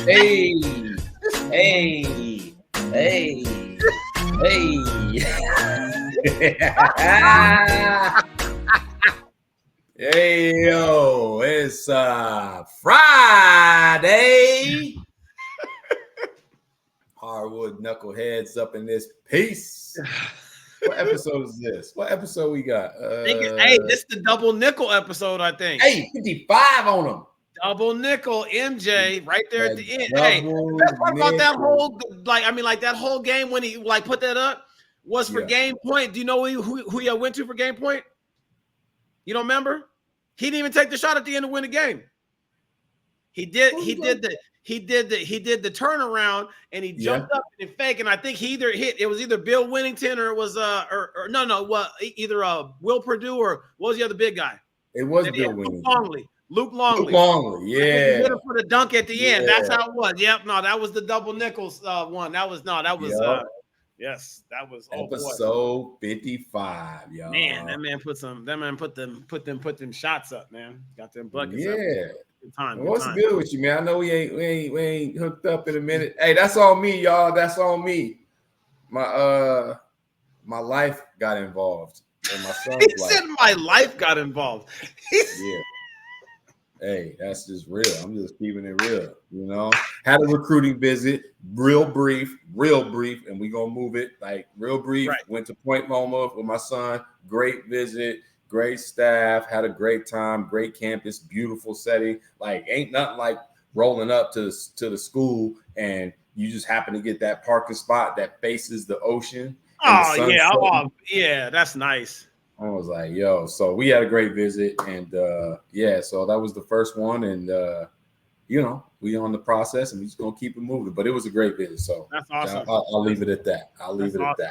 Hey, hey, hey, hey. Hey, yo, it's Friday. Hardwood knuckleheads up in this piece. What episode is this? What episode we got? Hey, this is the double nickel episode, I think. Hey, 55 on them. Double nickel, MJ, right there at the end. Hey, the best part about that whole, that whole game when he put that up was for game point. Do you know who he went to for game point? You don't remember? He didn't even take the shot at the end to win the game. He did the turnaround and he jumped up and fake. And I think it was either Bill Winnington or it was either Will Perdue or what was the other big guy? It was Bill Winnington. Luke Longley, yeah. He hit him for the dunk at the end. That's how it was. Yep, no, that was the double nickels one. Yes, that was episode 55, y'all. Man, that man put them shots up, man. Got them buckets up. Good time. What's good with you, man? I know we ain't hooked up in a minute. Hey, that's on me, y'all. That's on me. My life got involved. And my son's he said my life got involved. Yeah. Hey, that's just real. I'm just keeping it real, you know. Had a recruiting visit, real brief, and we gonna move it like real brief. Right. Went to Point Loma with my son. Great visit, great staff. Had a great time, great campus, beautiful setting. Like, ain't nothing like rolling up to the school and you just happen to get that parking spot that faces the ocean. Oh yeah, that's nice. I was like, yo, so we had a great visit and so that was the first one. And we on the process and we just gonna keep it moving. But it was a great visit. So that's awesome. I'll leave it at that.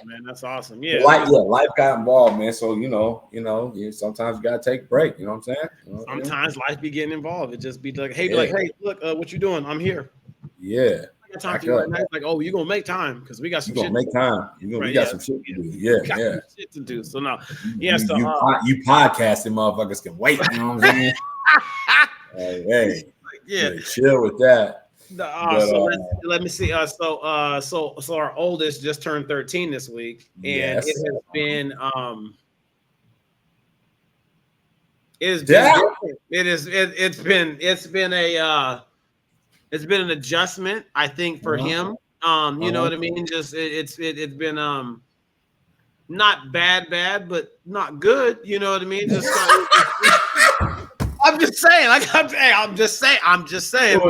Man. That's awesome. Yeah. Life got involved, man. So sometimes you gotta take a break, you know what I'm saying? Sometimes life be getting involved. It just be like, hey, look, what you doing? I'm here. Yeah. Time to right now. Like, oh, you're gonna make time because we got some shit. Gonna make time. We got some shit to do. Yeah. Shit to do. So now, you podcasting motherfuckers can wait. You know what I'm saying? Chill with that. Let me see. So our oldest just turned 13 this week, and it has been It's been an adjustment, I think, for him. You know what I mean? Just it's been not bad, but not good. You know what I mean? Just I'm just saying. I'm just saying.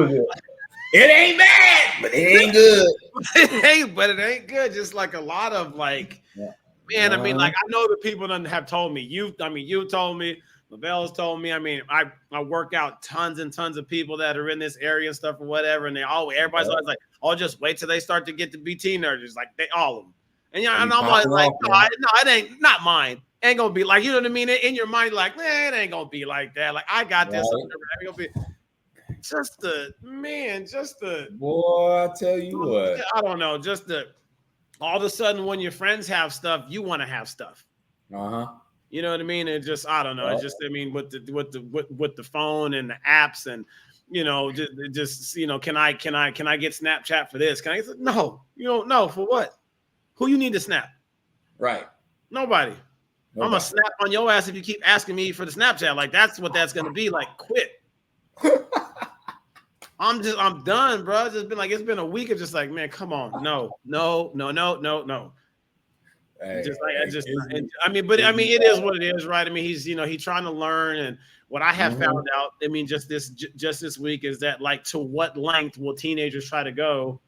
It ain't bad, but it ain't good. It ain't good. Just like a lot of man. I mean, I know the people that have told me. You told me. Lavelle's told me. I mean, I work out tons and tons of people that are in this area and stuff or whatever, and everybody's always like, "Oh, just wait till they start to get to be teenagers." Like all of them, and and I'm always like, "No, it ain't not mine. Ain't gonna be like, you know what I mean?" In your mind, like, man, it ain't gonna be like that. Like I got this. Right. It ain't gonna be just the boy. I tell you what, I don't know. Just all of a sudden when your friends have stuff, you want to have stuff. You know what I mean? It just, I don't know. It just, I mean, with the phone and the apps and, can I get Snapchat for this? Can I get, no, you don't know for what? Who you need to snap? Right. Nobody. I'm gonna snap on your ass if you keep asking me for the Snapchat. Like that's what that's gonna be. Like quit. I'm done, bro. It's been a week of just like, man, come on. No. It is what it is, right? I mean, he's trying to learn, and what I have found out, I mean, just this week is that to what length will teenagers try to go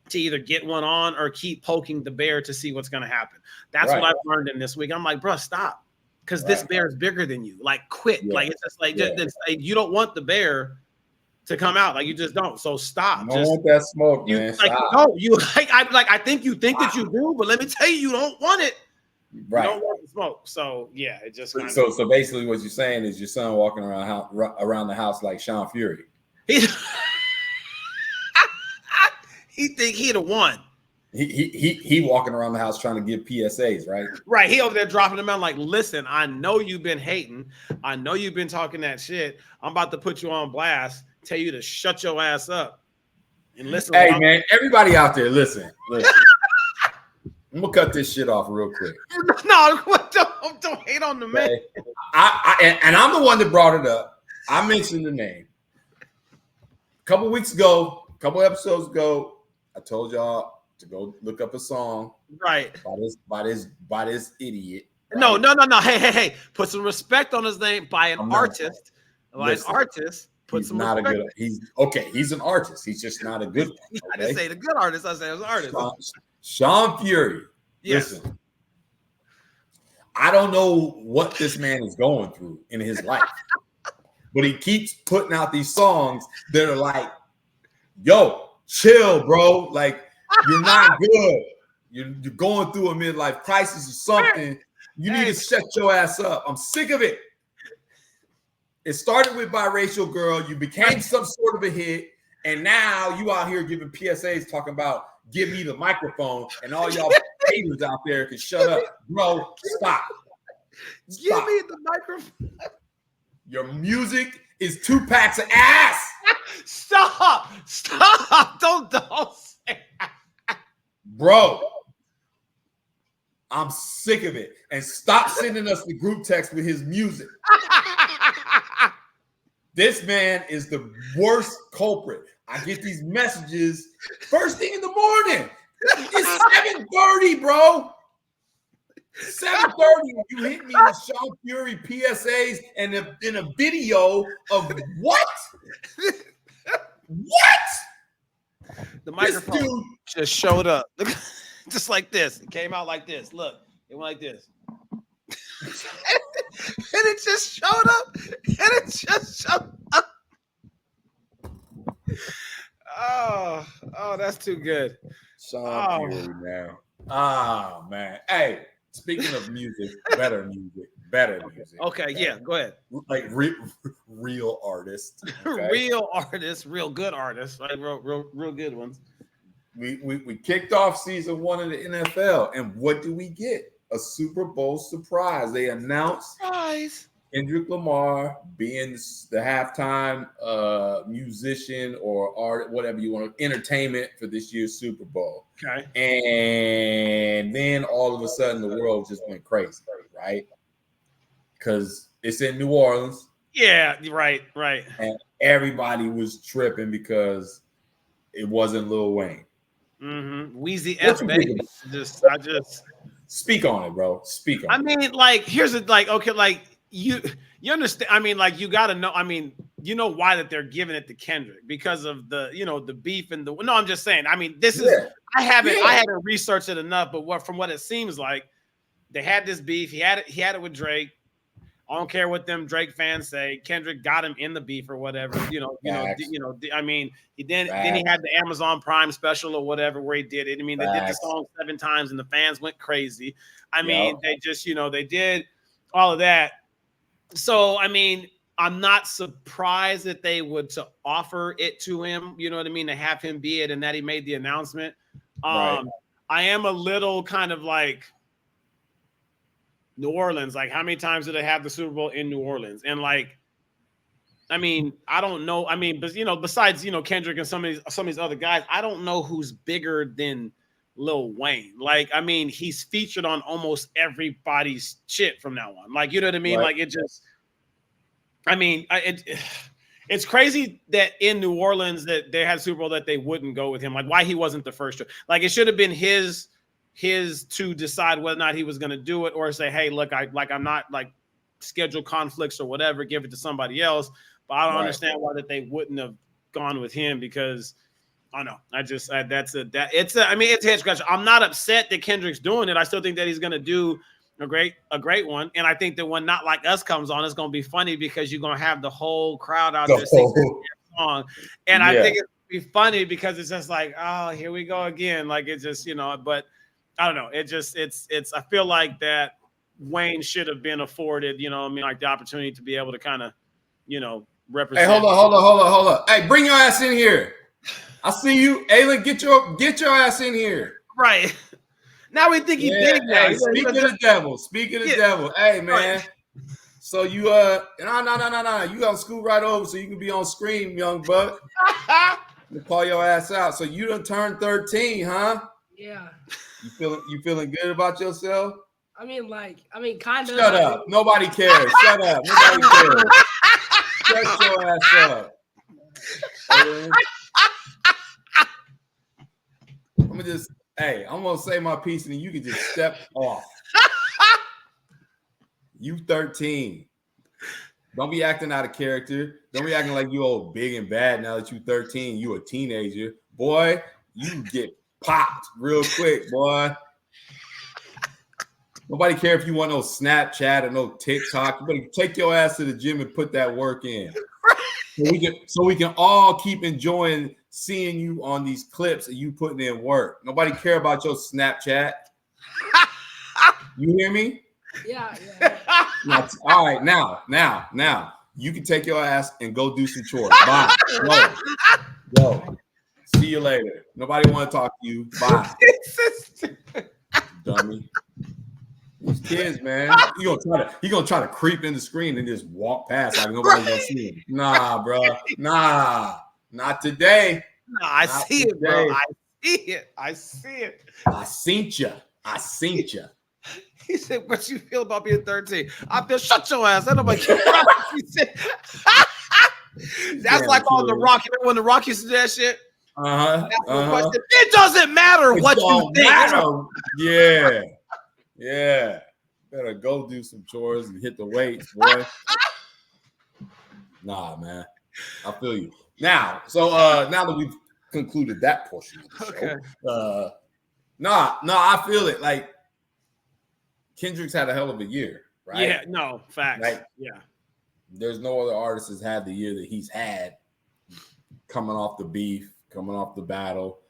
to either get one on or keep poking the bear to see what's going to happen. That's what I've learned in this week. I'm like, bro, stop, because this bear is bigger than you. Like, quit. Yeah. Like it's just you don't want the bear to come out, you just don't. So stop. I don't want that smoke, man. No, I think you think that you do, but let me tell you don't want it. Right. You don't want the smoke. So yeah, it just so basically what you're saying is your son walking around the house like Sean Fury. He think he the one. He walking around the house trying to give PSAs, right? Right. He over there dropping them out like, listen, I know you've been hating. I know you've been talking that shit. I'm about to put you on blast. Tell you to shut your ass up. And listen, hey man, everybody out there, listen. I'm gonna cut this shit off real quick. No, don't hate on the man. Okay? And I'm the one that brought it up. I mentioned the name. A couple weeks ago, a couple episodes ago, I told y'all to go look up a song. Right. By this idiot. Right? No. Hey. Put some respect on his name by an artist. By an artist. Put some not respect. a good. He's an artist. He's just not a good one. Okay? I didn't say the good artist. I said it was an artist. Sean Fury. Yes. Listen, I don't know what this man is going through in his life, but he keeps putting out these songs that are like, yo, chill, bro. Like, you're not good. You're going through a midlife crisis or something. You need to shut your ass up. I'm sick of it. It started with Biracial Girl. You became some sort of a hit. And now you out here giving PSAs talking about give me the microphone, and all y'all haters out there can shut up. Bro, stop. Give me the microphone. Your music is 2 packs of ass. Stop. Don't say that. Bro, I'm sick of it. And stop sending us the group text with his music. This man is the worst culprit. I get these messages first thing in the morning. It's 7:30, bro. 7:30. You hit me with Sean Fury PSAs and in a video of what? What? The microphone just showed up. Just like this. It came out like this. Look, it went like this. And it just showed up. Oh, that's too good. Sean Fury now. Oh man. Hey, speaking of music, better music. Okay, yeah, go ahead. Like real artists. Okay? Real artists, real good artists, like real good ones. We kicked off season 1 of the NFL, and what do we get? A Super Bowl surprise. They announced Kendrick Lamar being the halftime musician or art, whatever you want, entertainment for this year's Super Bowl. Okay. And then all of a sudden the world just went crazy, right? Because it's in New Orleans. Yeah, right. And everybody was tripping because it wasn't Lil Wayne. Mm-hmm. Wheezy F, baby. I just speak on it, bro. Speak on it. I mean, like, here's it, like, okay, like you understand. I mean, like, you gotta know. I mean, you know why that they're giving it to Kendrick because of the, the beef and the. No, I'm just saying. I mean, this is. I haven't researched it enough, but from what it seems like, they had this beef. He had it with Drake. I don't care what them Drake fans say. Kendrick got him in the beef or whatever. I mean, then he had the Amazon Prime special or whatever where he did it. I mean, they did the song 7 times and the fans went crazy. I mean, they just, they did all of that. So, I mean, I'm not surprised that they would to offer it to him, you know what I mean, to have him be it and that he made the announcement. I am a little kind of like, New Orleans, like how many times did they have the Super Bowl in New Orleans? And like, I mean, I don't know. I mean, but besides, Kendrick and some of these other guys, I don't know who's bigger than Lil Wayne. Like, I mean, he's featured on almost everybody's shit from now on. Like, you know what I mean? Right. Like it just, I mean, it's crazy that in New Orleans that they had Super Bowl that they wouldn't go with him. Like why he wasn't the first. Like it should have been his to decide whether or not he was going to do it or say, hey, look, I'm not like schedule conflicts or whatever, give it to somebody else. But I don't understand why that they wouldn't have gone with him because I don't know. It's a head scratcher. I'm not upset that Kendrick's doing it. I still think that he's going to do a great one. And I think that when Not Like Us comes on, it's going to be funny because you're going to have the whole crowd out there singing the song. And I think it's be funny because it's just like, oh, here we go again. Like it's just, but I don't know. It's I feel like that Wayne should have been afforded, like the opportunity to be able to kind of, represent. Hey, hold on. Hey, bring your ass in here. I see you. Ayla, get your ass in here. Right. Now we think he's big now. Hey, speak of the devil. Hey, man. Right. So you no. You gonna scoot right over so you can be on screen, young buck. Call your ass out. So you done turned 13, huh? Yeah. You feeling good about yourself? Kind of. Shut up. Nobody cares. Shut up. Nobody cares. Shut your ass up. I'm gonna say my piece and then you can just step off. You 13. Don't be acting out of character. Don't be acting like you old big and bad now that you 13. You a teenager. Boy, you get popped real quick, boy. Nobody care if you want no Snapchat or no TikTok. You better take your ass to the gym and put that work in. So we can all keep enjoying seeing you on these clips and you putting in work. Nobody care about your Snapchat. You hear me? Yeah. All right, now you can take your ass and go do some chores. Bye. Go. See you later. Nobody want to talk to you. Bye. Dummy. These kids, man. He gonna try to creep in the screen and just walk past like nobody's gonna see him. Nah, bro. Nah. Not today. No, I see it, bro. I see it. I seen you. He said, "What you feel about being 13?" I feel shut your ass. I nobody care. He said, that's like on the Rock. Remember when the Rock used to do that shit? It doesn't matter what you think. Yeah. Better go do some chores and hit the weights, boy. Nah, man. I feel you. Now that we've concluded that portion of the show, I feel it. Like Kendrick's had a hell of a year, right? Yeah, no, facts. Like, yeah. There's no other artist that's had the year that he's had, coming off the beef, coming off the battle.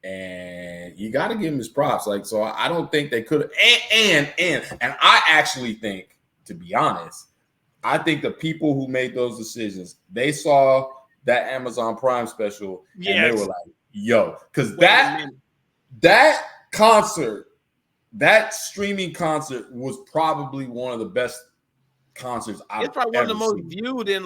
And you got to give him his props. Like, so I don't think they could. And I actually think, to be honest, I think the people who made those decisions, they saw that Amazon Prime special and they were like, yo, because that concert, that streaming concert was probably one of the best concerts I've It's probably one of the most seen. viewed in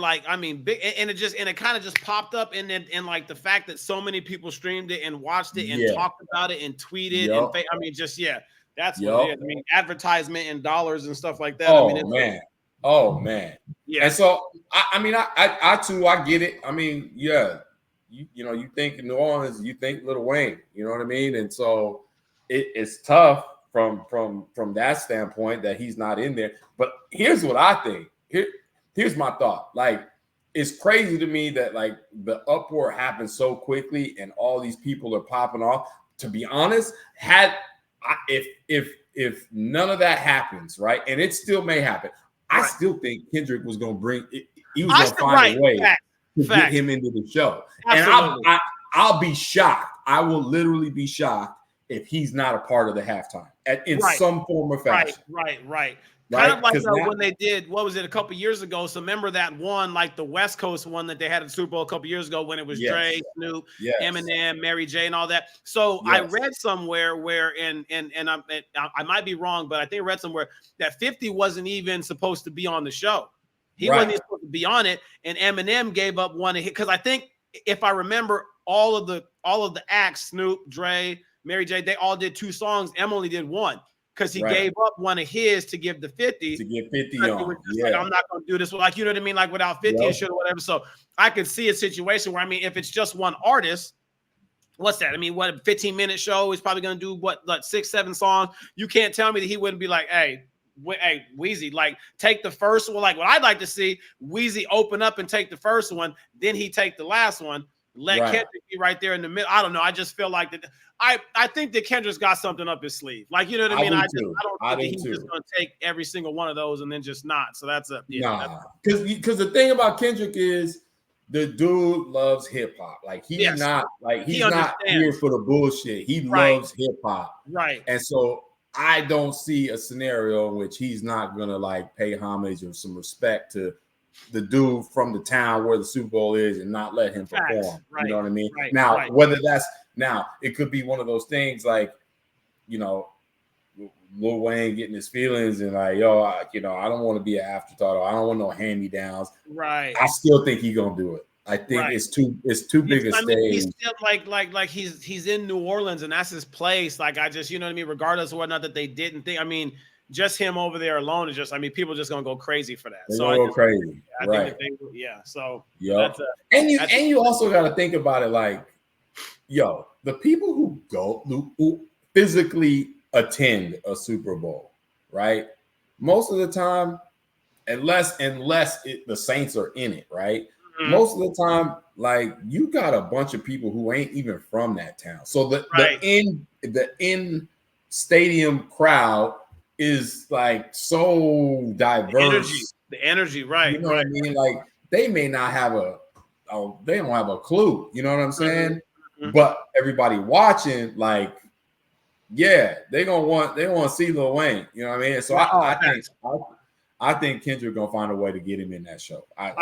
big, and it kind of just popped up and like the fact that so many people streamed it and watched it and talked about it and tweeted and that's what it is. I mean, advertisement and dollars and stuff like that. Oh man. Yeah. And so I too, I get it. I mean, yeah, you think New Orleans, you think Lil Wayne, you know what I mean? And so it's tough from that standpoint that he's not in there. But here's what I think. Here's my thought. Like, it's crazy to me that like the uproar happened so quickly and all these people are popping off. To be honest, if none of that happens, right, and it still may happen, I still think Kendrick was going to bring it. He was going to find a way to get him into the show. Absolutely. And I'll be shocked. I will literally be shocked if he's not a part of the halftime in some form or fashion. Right. Kind of like when they did, what was it, a couple years ago? So remember that one, like the West Coast one that they had at the Super Bowl a couple years ago when it was Dre, Snoop, Eminem, Mary J, and all that. So I read somewhere where, and I might be wrong, but I think I read somewhere that 50 wasn't even supposed to be on the show. He wasn't even supposed to be on it, and Eminem gave up one because I think if I remember all of the acts, Snoop, Dre, Mary J, they all did 2 songs. Em only did 1 because he gave up one of his to give the 50. To get 50 on. Like, I'm not going to do this. Like, you know what I mean? Like without 50 and shit or whatever. So I could see a situation where, I mean, if it's just one artist, what's that? I mean, what, a 15-minute show is probably going to do like 6, 7 songs. You can't tell me that he wouldn't be like, hey, Weezy, like take the first one. Like what I'd like to see, Weezy open up and take the first one. Then he take the last one. Let Kendrick be right there in the middle. I don't know. I just feel like that. I think that Kendrick's got something up his sleeve. Like, you know what I mean? I don't think he's just going to take every single one of those and then just not. So that's because the thing about Kendrick is the dude loves hip hop. Like he's not here for the bullshit. He loves hip hop. Right. And so I don't see a scenario in which he's not going to like pay homage or some respect to the dude from the town where the Super Bowl is and not let him perform. You know what I mean? Whether that's it could be one of those things like, you know, Lil Wayne getting his feelings and like, yo, I don't want to be an afterthought or I don't want no hand-me-downs. Right. I still think he's gonna do it. I think it's too big a stage. He's still like he's in New Orleans and that's his place. Like I just, you know what I mean? Regardless of whether or not that they didn't think, I mean, just him over there alone is just, I mean, people are just gonna go crazy for that. They're gonna go crazy. Right. So and you also gotta think about it like, yo, the people who physically attend a Super Bowl, right? Most of the time, unless the Saints are in it, right? Mm-hmm. Most of the time, like you got a bunch of people who ain't even from that town. So the in stadium crowd is like so diverse. The energy, right? You know what I mean? Like they may not have they don't have a clue. You know what I'm saying? Mm-hmm. But everybody watching, like, yeah, they want to see Lil Wayne. You know what I mean? So I think Kendrick gonna find a way to get him in that show. I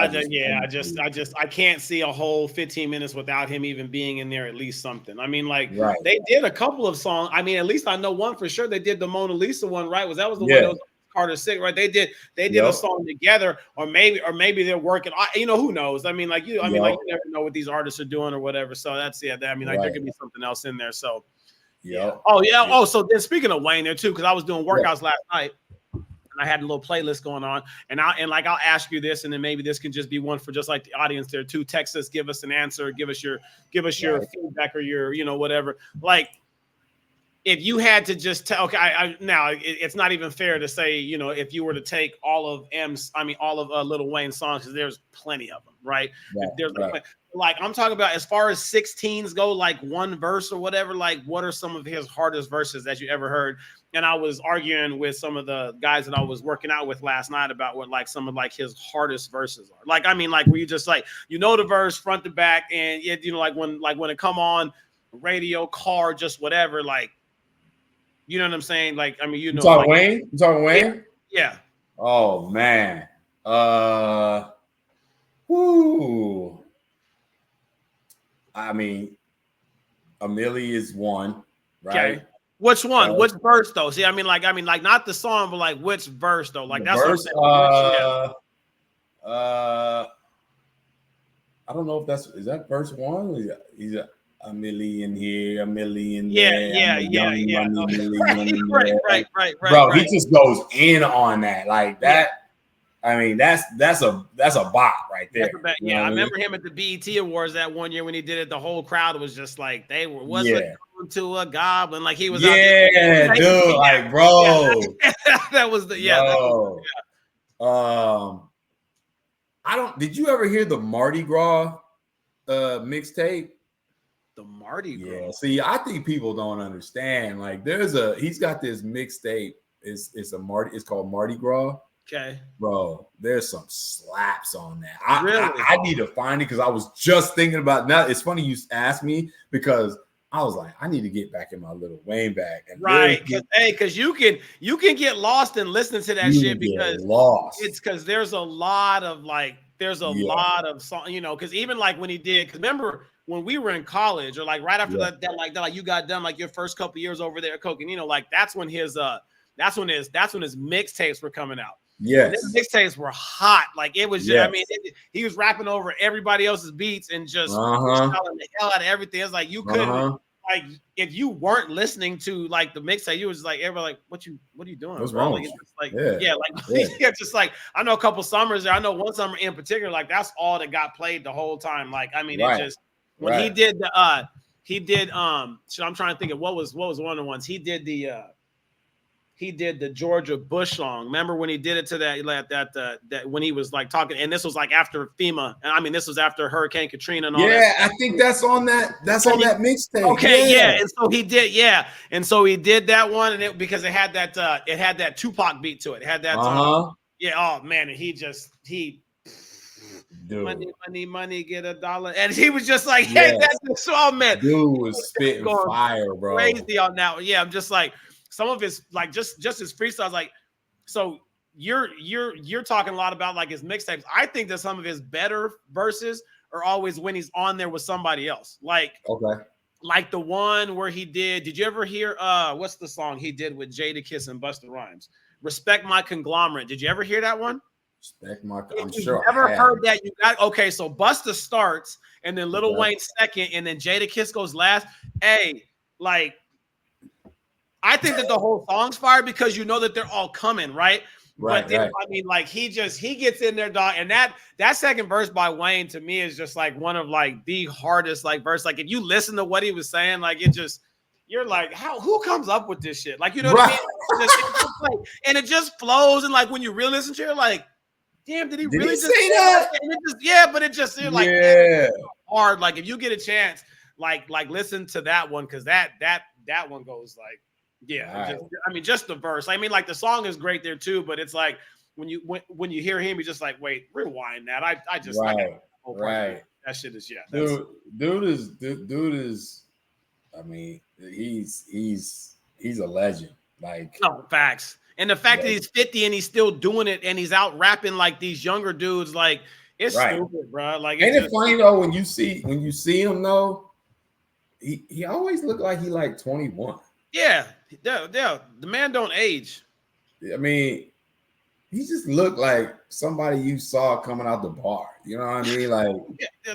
can't see a whole 15 minutes without him even being in there, at least something. I mean, like they did a couple of songs. I mean, at least I know one for sure. They did the Mona Lisa one, right? That was the one that was Carter 6, right? They did a song together, or maybe they're working. You know, who knows? I mean, like you never know what these artists are doing or whatever. So that's there could be something else in there. So so then speaking of Wayne there too, because I was doing workouts last night. And I had a little playlist going on, and I'll ask you this, and then maybe this can just be one for just like the audience there too. Text us, give us an answer, give us your feedback or your whatever. Like if you had to just tell, it's not even fair to say if you were to take all of Lil Wayne's songs, because there's plenty of them, right? Like I'm talking about as far as 16s go, like one verse or whatever. Like what are some of his hardest verses that you ever heard? And I was arguing with some of the guys that I was working out with last night about what like some of like his hardest verses are. Like, I mean, like where you just like, the verse front to back, and like when it come on radio, car, just whatever, like, you know what I'm saying? Like, I mean, you talking Wayne? You talking Wayne? Yeah. Oh man. I mean, Amelie is one, right? Okay. Which one? Which verse though? See, I mean, like not the song, but like which verse though? Like that's verse. I don't know if is that verse 1? He's a million here, a million there. Yeah. Right. Bro, he just goes in on that like that. I mean, that's a bop right there. I remember him at the BET Awards that one year when he did it. The whole crowd was just like they were going to a goblin, like he was. Out there. Dude, like bro, that was the Did you ever hear the Mardi Gras mixtape? The Mardi Gras. Yeah. See, I think people don't understand. Like, he's got this mixtape. It's called Mardi Gras. Okay, bro, there's some slaps on that. I need to find it because I was just thinking about now. It's funny you asked me because I was like, I need to get back in my Lil Wayne bag. And right, because you can get lost in listening to that shit because it's because there's a lot of lot of song, because even like when he did, because remember when we were in college or like right after that like you got done like your first couple years over there at Coke, and like that's when his mixtapes were coming out. Yes, his mixtapes were hot. Like it was just, I mean, he was rapping over everybody else's beats and just selling the hell out of everything. It's like you couldn't like if you weren't listening to like the mixtape, you was just like everybody like, what are you doing? What's wrong? Like just like I know a couple summers there. I know one summer in particular, like that's all that got played the whole time. Like I mean, it just when he did the so I'm trying to think of what was one of the ones he did the Georgia Bush song. Remember when he did it to that when he was like talking, and this was like after FEMA, and I mean this was after Hurricane Katrina and all that. Yeah, I think that's on that mixtape. Okay, and so he did, that one, and because it had that Tupac beat to it. It had that oh man, and he money, get $1. And he was just like, hey, that's the song, man. Dude was spitting fire, bro. Crazy on that. Yeah, I'm just like some of his like just his freestyles. Like, so you're talking a lot about like his mixtapes. I think that some of his better verses are always when he's on there with somebody else. Like the one where he did you ever hear what's the song he did with Jadakiss and Busta Rhymes? Respect My Conglomerate. Did you ever hear that one? Respect my. I'm If you've sure. never heard that, you got okay. So Busta starts, and then Lil Okay. Wayne second, and then Jadakiss goes last. Hey, like I think that the whole song's fire because you know that they're all coming, right? Right, But then, right. I mean, like he gets in there, dog, and that second verse by Wayne to me is just like one of like the hardest like verse. Like if you listen to what he was saying, like it just you're like, who comes up with this shit? Like you know what I mean? It's just like, and it just flows, and like when you really listen to it, you're like, damn, did he really just say that? And it just, yeah, but it just you're like hard. Like if you get a chance, like listen to that one because that one goes like. Yeah, right. just the verse. I mean, like the song is great there too, but it's like when you hear him, you're just like, wait, rewind that. I just right. That shit is Dude is. I mean, he's a legend. Like no facts, and the fact that he's 50 and he's still doing it, and he's out rapping like these younger dudes, like it's stupid, bro. Like, ain't it funny though when you see him though? He always looked like he like 21. Yeah, the man don't age. I mean, he just looked like somebody you saw coming out the bar. You know what I mean? Like,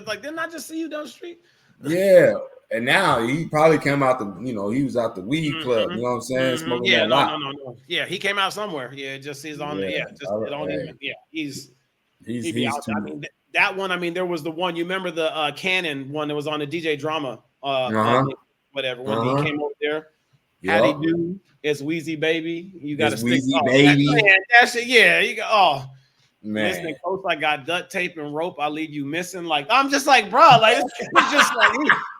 like didn't I just see you down the street? Yeah, and now he probably came out he was out the weed club. You know what I'm saying? Smoking that lot. No. Yeah, he came out somewhere. Yeah, just he's on. He's out. I mean, that one. I mean, there was the one. You remember the Cannon one that was on the DJ Drama, whatever. When he came over there. How do you do? It's Wheezy Baby. You got to stick. Wheezy Baby. That shit. Yeah, you go. Oh man, listen, coach, I got duct tape and rope. I leave you missing. Like I'm just like, bro. Like it's just like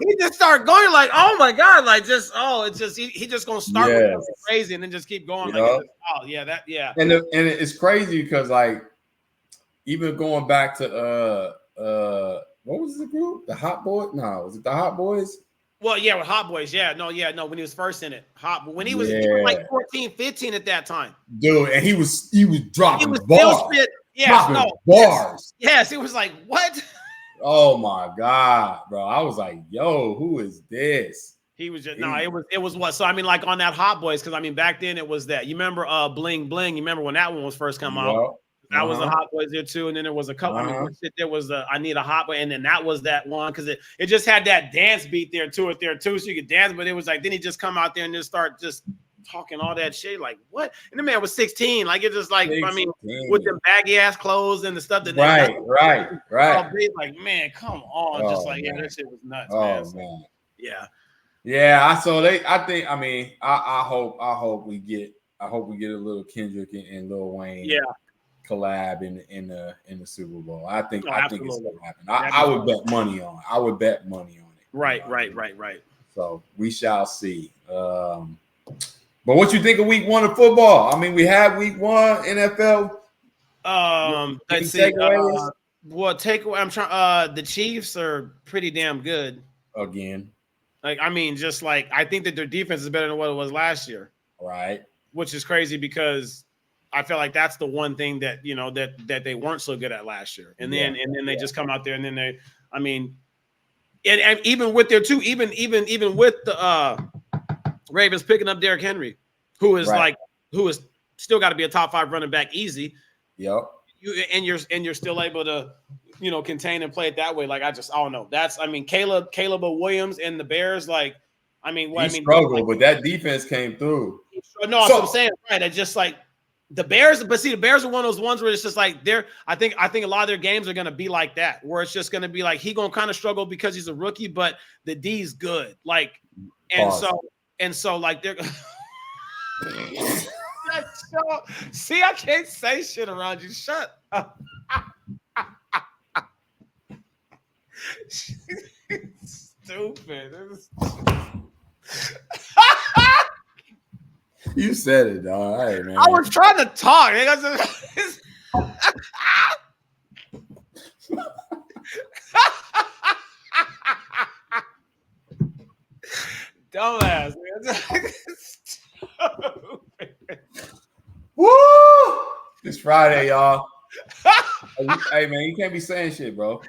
he just started going. Like oh my god. Like just it's just he just gonna start with something crazy and then just keep going. Like And it's crazy because like even going back to what was the group? The Hot Boys? No, was it the Hot Boys? Well, yeah, with Hot Boys, no, when he was first in it, when he was like 14, 15 at that time, dude, and he was dropping bars, bars. Yes, it was like what? Oh my god, bro! I was like, yo, who is this? He was just it was what? So I mean, like on that Hot Boys, because I mean back then it was that. You remember Bling Bling? You remember when that one was first come out? That was the Hot Boys there too, and then there was a couple. I mean, there was I Need a Hot Boy, and then that was that one because it just had that dance beat there too, so you could dance. But it was like then he just come out there and just start just talking all that shit, like what? And the man was 16, like it just like 16. I mean, with them baggy ass clothes and the stuff that right. Like man, come on, just like that shit was nuts. Man. Yeah. So I hope we get a little Kendrick and Lil Wayne. Yeah. Collab in the Super Bowl. I think it's gonna happen. I would bet money on it. Right. So we shall see. But what you think of week 1 of football? I mean, we had week 1 NFL. Let's see. Takeaway. I'm trying. The Chiefs are pretty damn good. Again. Like I mean, just like I think that their defense is better than what it was last year. Right. Which is crazy because I feel like that's the one thing that that they weren't so good at last year, and then they just come out there, and then and even with their even with the Ravens picking up Derrick Henry, who is still got to be a top 5 running back easy. Yep. You're still able to contain and play it that way. Like I don't know. Caleb Williams and the Bears. Like he struggled, but that defense came through. No, that's what I'm saying. Right, I just like. The Bears, but see, the Bears are one of those ones where it's just like I think a lot of their games are gonna be like that, where it's just gonna be like he gonna kind of struggle because he's a rookie, but the D's good. Like, and so like they're see, I can't say shit around you. Shut up. Stupid. You said it, dog. Hey, man. I was trying to talk. Dumbass. Woo! It's Friday, y'all. Hey, man, you can't be saying shit, bro.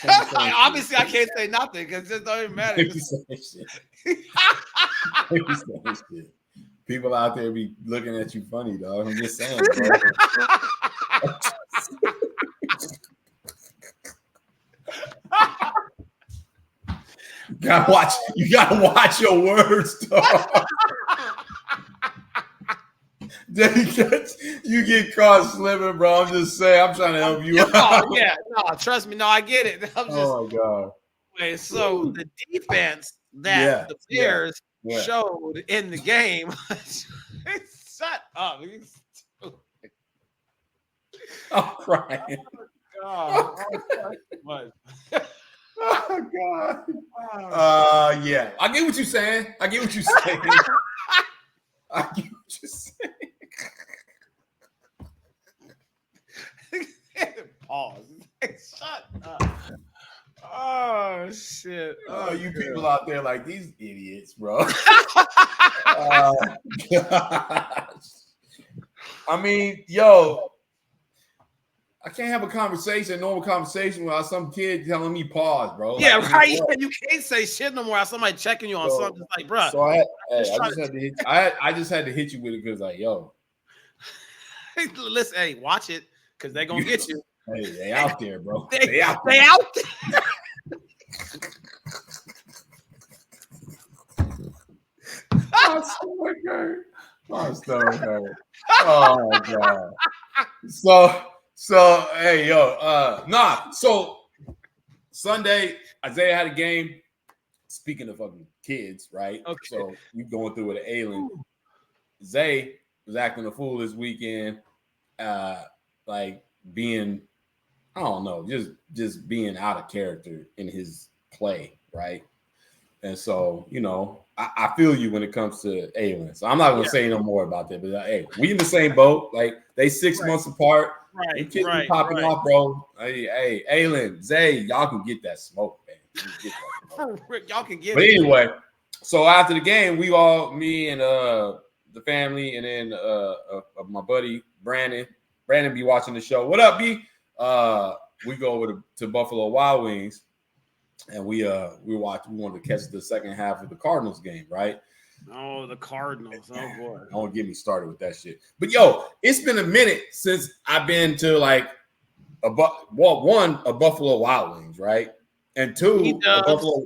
Obviously, I can't say nothing because it don't even matter. People out there be looking at you funny, dog. I'm just saying, bro. You gotta watch your words, dog. You get caught slipping, bro. I'm just saying. I'm trying to help you out. No, trust me. No, I get it. Oh my god. Wait, so the defense that the Bears showed in the game. Shut up. I'm crying. Oh God. Yeah. I get what you're saying. I get what you're saying. Pause. Shut up. Oh shit. Oh, you people out there like these idiots, bro. Gosh. I mean, yo, I can't have a normal conversation without some kid telling me pause, bro. Yeah, like, right. You can't say shit no more without somebody checking you on something. Like, bro. So I just had to hit you with it because, like, yo. Listen, hey, watch it because they're gonna get you. Hey, they out there, bro. They out there. My stomach hurt. Oh my god. So hey yo, so Sunday, Isaiah had a game. Speaking of fucking kids, right? Okay. So you going through with an alien. Zay was acting a fool this weekend, like being, I don't know, just being out of character in his play, right? And so, you know, I feel you when it comes to aliens. So I'm not gonna say no more about that, but hey, we in the same boat. Like they 6 months apart. Right, kids be popping off, bro. Hey, Alien, Zay, y'all can get that smoke, man. Y'all can get it. But anyway, so after the game, me and the family, and then my buddy Brandon be watching the show. What up, B? We go over to Buffalo Wild Wings, and we wanted to catch the second half of the Cardinals game, right? Oh, the Cardinals. Oh boy. Don't get me started with that shit. But yo, it's been a minute since I've been to like a Buffalo Wild Wings, right? And two, a Buffalo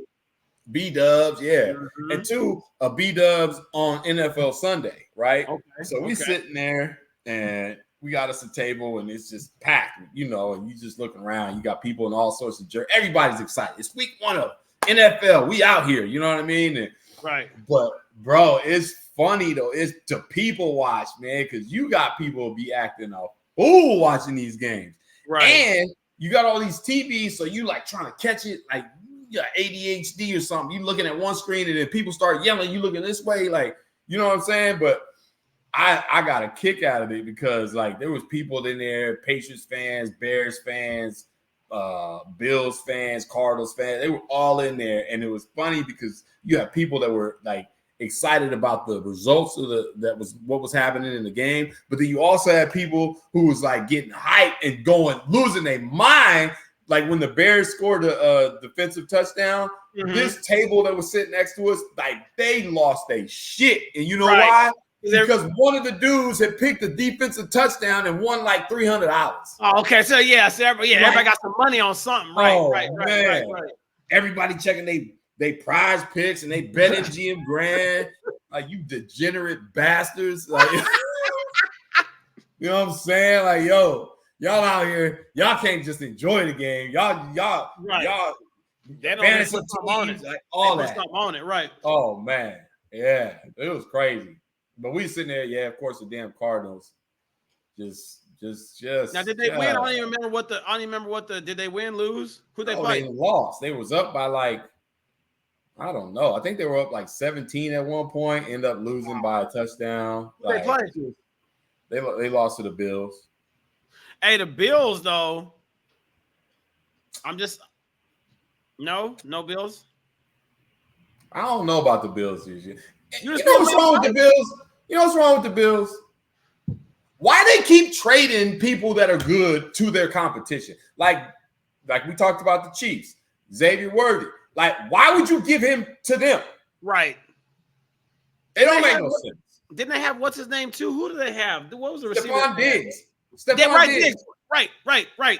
B-Dubs, yeah. Mm-hmm. And two, a B-Dubs on NFL Sunday, right? Okay. So we sitting there and we got us a table and it's just packed, you know, and you just looking around. You got people in all sorts of jerseys. Everybody's excited. It's week 1 of NFL. We out here, you know what I mean? And, right. But, bro, it's funny, though. It's to people watch, man, because you got people be acting a fool watching these games. Right. And you got all these TVs, so you like trying to catch it, like you got ADHD or something. You looking at one screen and then people start yelling, you looking this way, like, you know what I'm saying? But I got a kick out of it because like there was people in there, Patriots fans, Bears fans, Bills fans, Cardinals fans. They were all in there, and it was funny because you have people that were like excited about the results of what was happening in the game, but then you also had people who was like getting hyped and losing their mind. Like when the Bears scored a defensive touchdown, this table that was sitting next to us, like they lost their shit, and you know why? Because one of the dudes had picked a defensive touchdown and won like $300. Oh, okay. So everybody got some money on something, right? Right. Everybody checking they prize picks and they bet MGM Grand. Like, you degenerate bastards. Like, you know what I'm saying? Like, yo, y'all out here, y'all can't just enjoy the game. Y'all they don't put something on it. Like all that. Something on it, right? Oh man, yeah, it was crazy. But we sitting there, of course, the damn Cardinals. Just. Now, did they win? I don't even remember what the. Did they win? Lose? Who they play? They lost. They was up by like, I don't know. I think they were up like 17 at one point. End up losing by a touchdown. Who they played to? They lost to the Bills. Hey, the Bills though. No Bills. I don't know about the Bills this year. You know what's wrong with the Bills? You know what's wrong with the Bills? Why they keep trading people that are good to their competition? Like we talked about the Chiefs, Xavier Worthy. Like, why would you give him to them? Right. It don't make no sense. Didn't they have what's his name too? Who do they have? What was the receiver? Stephon Diggs. Stephon Diggs. Right.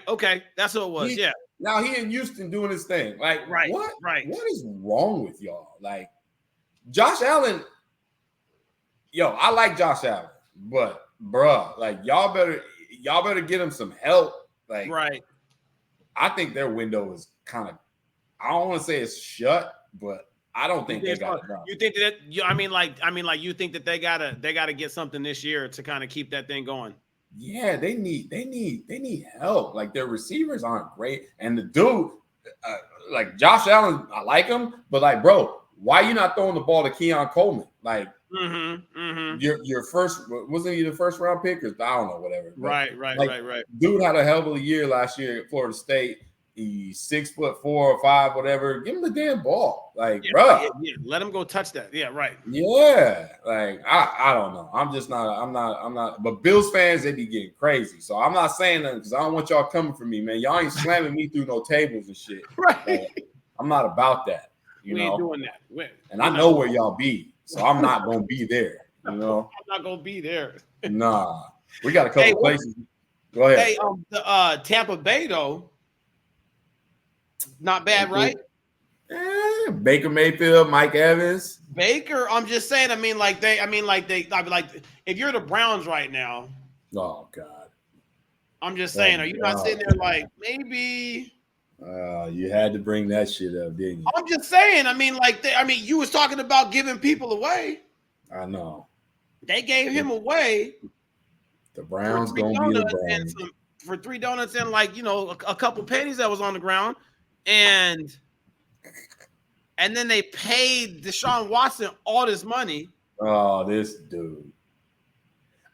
Okay, that's who it was. Now he in Houston doing his thing. Like, what? Right. What is wrong with y'all? Like, Josh Allen. Yo, I like Josh Allen, but bruh, like y'all better get him some help. Like, right. I think their window is kind of. I don't want to say it's shut, but I don't think they got it done. You think that? I mean, like you think that they gotta get something this year to kind of keep that thing going. Yeah, they need help. Like their receivers aren't great, and the dude, like Josh Allen, I like him, but like, bro, why you not throwing the ball to Keon Coleman? Like, your first wasn't he the first round pick? Or I don't know, whatever. But, right. Dude had a hell of a year last year at Florida State. He's 6'4" or 5, whatever. Give him the damn ball, like, bro. Yeah, let him go touch that. Yeah, right. Yeah, like I don't know. I'm not. But Bills fans, they be getting crazy. So I'm not saying that because I don't want y'all coming for me, man. Y'all ain't slamming me through no tables and shit. Right. Like, I'm not about that. We ain't doing that. And I know where y'all be, so I'm not gonna be there. You know, I'm not gonna be there. Nah, we got a couple places. Go ahead. Hey, the Tampa Bay though. Not bad, right? Baker Mayfield, Mike Evans. Baker, I'm just saying. If you're the Browns right now. Oh God. I'm just saying. Are you not sitting there like maybe? You had to bring that shit up, didn't you? I'm just saying. You was talking about giving people away. I know. They gave him away. The Browns gonna be the Browns for 3 donuts and a couple pennies that was on the ground. And then they paid Deshaun Watson all this money. Oh, this dude,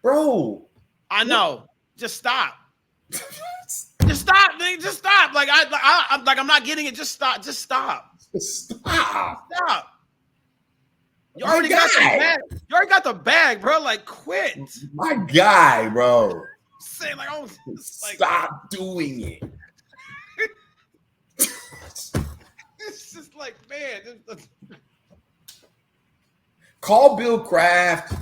bro! I know. Just stop. Just stop. Just stop. Like I'm not getting it. Just stop. Just stop. Stop. You already got the bag. You already got the bag, bro. Like, quit. My guy, bro. Say stop doing it. It's just like, man. Call Bill Kraft.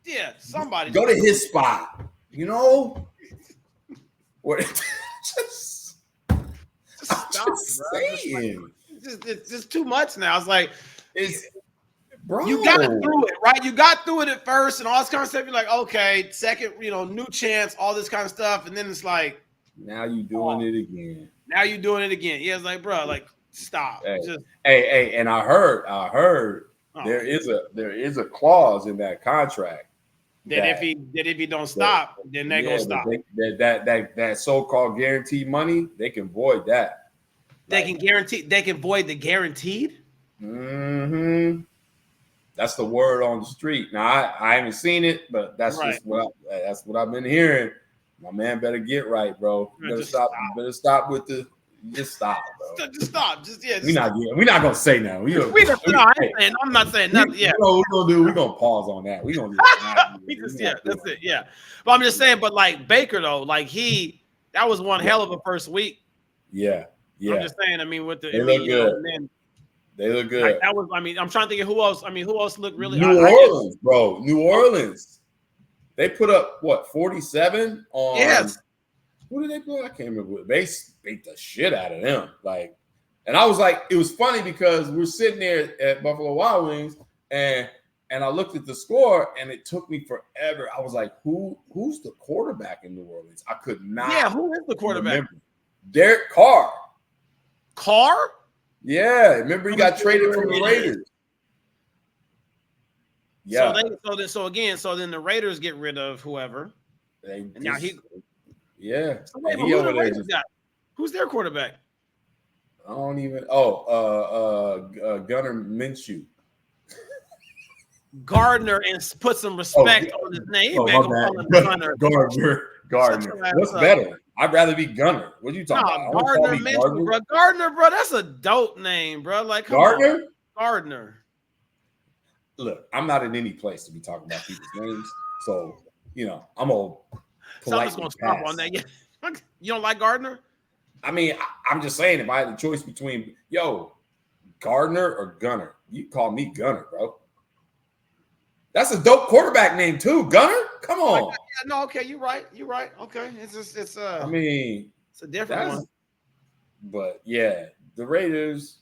Yeah, somebody. Go to his spot. You know? What? I'm just saying. It's just too much now. It's like, bro. You got through it, right? You got through it at first and all this kind of stuff. You're like, okay, second, new chance, all this kind of stuff. And then it's like, now you doing it again. Now you doing it again. Yeah, it's like, bro, like, stop. Hey, and I heard there is a clause in that contract that if he don't stop, then they gonna stop. That so-called guaranteed money, they can void that. They can void the guaranteed. Mm-hmm. That's the word on the street. Now I haven't seen it, but that's just that's what I've been hearing. My man better get right, bro. You better stop. Better stop with the. Just stop, bro. Just stop. We're not gonna say nothing. I'm not saying nothing. Yeah. We're gonna pause on that. We're gonna that's it. Yeah. But I'm just saying. But like Baker though, like that was one hell of a first week. Yeah. I'm just saying. With the they look good. They look good. Like, that was. I'm trying to think of who else. Who else looked really? New Orleans, bro. New Orleans. They put up what 47 on. Yes. Who did they play? I can't remember. They beat the shit out of them. Like, and I was like, it was funny because we're sitting there at Buffalo Wild Wings, and I looked at the score, and it took me forever. I was like, who's the quarterback in New Orleans? I could not. Yeah, who is the quarterback? Remember. Derek Carr. Carr? Yeah, remember he got traded from the Raiders. Yeah. So then the Raiders get rid of whoever. Now he. Yeah. So wait, who's their quarterback? I don't even. Gunnar Minshew. Gardner, and put some respect on his name. Gardner. What's better? I'd rather be Gunner. What are you talking about? Gardner, bro. That's a dope name, bro. Like Gardner. Gardner. Look, I'm not in any place to be talking about people's names, so I'm old. So I'm just gonna stop on that. You don't like Gardner? I mean, I'm just saying, if I had a choice between Gardner or Gunner, you call me Gunner, bro. That's a dope quarterback name too, Gunner. Come on. No, okay, you're right. Okay, it's a different one. But yeah, the Raiders,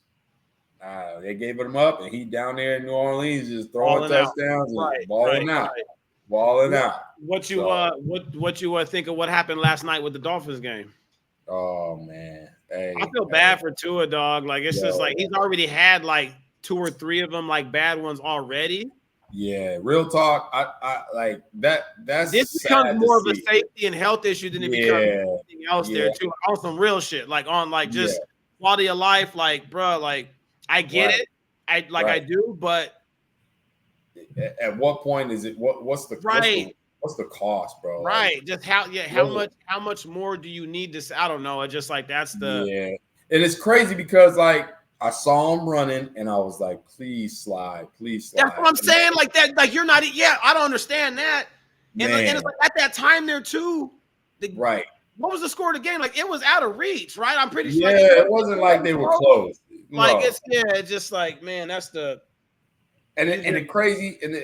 they gave him up, and he down there in New Orleans just throwing touchdowns and balling out. What you think of what happened last night with the Dolphins game? Oh man, I feel bad for Tua, dog. Like it's just like he's already had like 2 or 3 of them, like bad ones already. Yeah, real talk. I like that. This becomes more of a safety and health issue than it becomes anything else there too. On some real shit, like on like just quality of life, like bro, like I get it, I do, but at what point is it? What's the cost, bro? Right, like, just how much more do you need to? I don't know. It's just like that's the and it's crazy because like I saw him running and I was like, please slide. That's what I'm saying. Like that, like you're not. Yeah, I don't understand that. And it's like at that time there too. Right. What was the score of the game? Like it was out of reach, right? I'm pretty sure. Yeah, it wasn't like they were close. Like it's just like man, that's the. And it crazy, and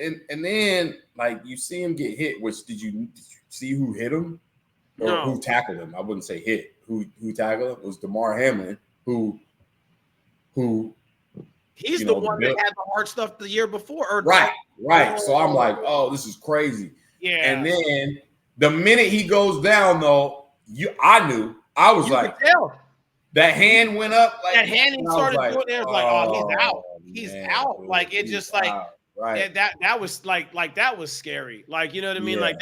then like you see him get hit. Which did you see who hit him or who tackled him? I wouldn't say hit. Who tackled him? It was Damar Hamlin who. He's the one that had the hard stuff the year before. Right. So I'm like, oh, this is crazy. Yeah. And then the minute he goes down, though, I was like, that hand went up. Like, that hand he started doing it. It was like, oh, he's out. He's out. Like it just like that was like that was scary. Like you know what I mean? Like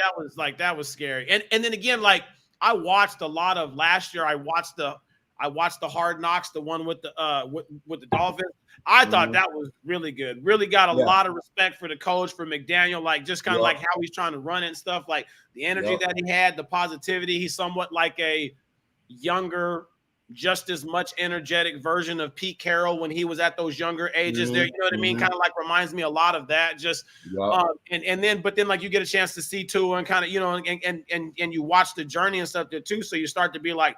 that was scary. And then again, like I watched a lot of last year. I watched the Hard Knocks, the one with the with the Dolphins. I thought that was really good. Really got a lot of respect for the coach, for McDaniel, like just kind of like how he's trying to run it and stuff, like the energy that he had, the positivity. He's somewhat like a younger, just as much energetic version of Pete Carroll when he was at those younger ages there. You know what I mean? Kind of like reminds me a lot of that. Just and then like you get a chance to see Tua and kind of, you know, and you watch the journey and stuff there too. So you start to be like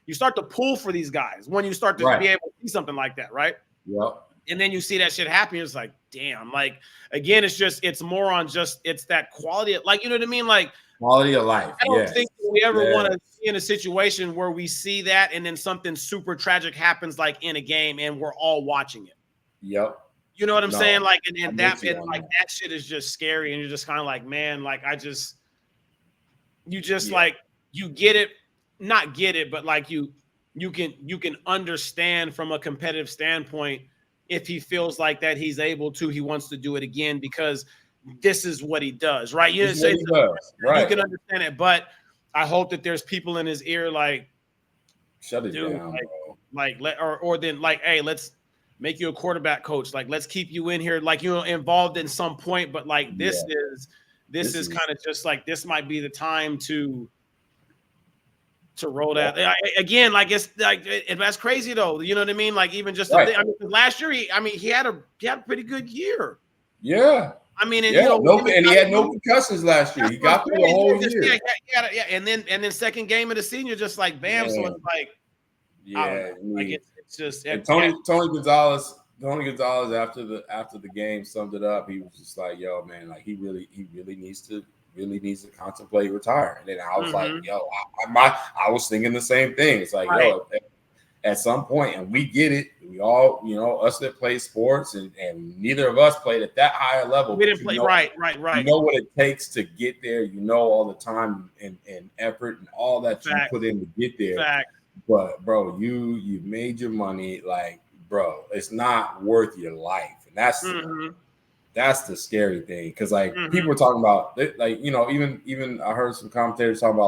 you start to pull for these guys when you start to be able to see something like that, right? Yep. And then you see that shit happen. It's like, damn. Like again, it's more on just it's that quality of, like, you know what I mean? Like quality of life. I don't think we ever want to be in a situation where we see that and then something super tragic happens like in a game and we're all watching it. Yep. You know what I'm saying? Like and that shit is just scary, and you're just kind of like, man, like like you get it. Not get it, but like you can understand from a competitive standpoint if he feels like that he wants to do it again because this is what he does, right? You can understand it, but I hope that there's people in his ear like shut it down, hey, let's make you a quarterback coach, like let's keep you in here, like, you know, involved in some point, but like this is kind of just like this might be the time to roll that again. Like it's like that's crazy though. You know what I mean? Like even just I mean, last year he had a pretty good year. Yeah. I mean, and he had no concussions last year. He got through the whole year. And then second game of the senior, just like bam. So it's like, it's just Tony Gonzalez after the game summed it up. He was just like, yo, man, like he really needs to contemplate retiring. And then I was like, yo, I was thinking the same thing. It's like, yo, at some point, and we get it. We all, you know, us that play sports, and neither of us played at that higher level. We didn't play, right. You know what it takes to get there. You know all the time and effort and all that you put in to get there. Fact. But, bro, you made your money. Like, bro, it's not worth your life. And that's the scary thing, because like people were talking about, like, you know, even I heard some commentators talking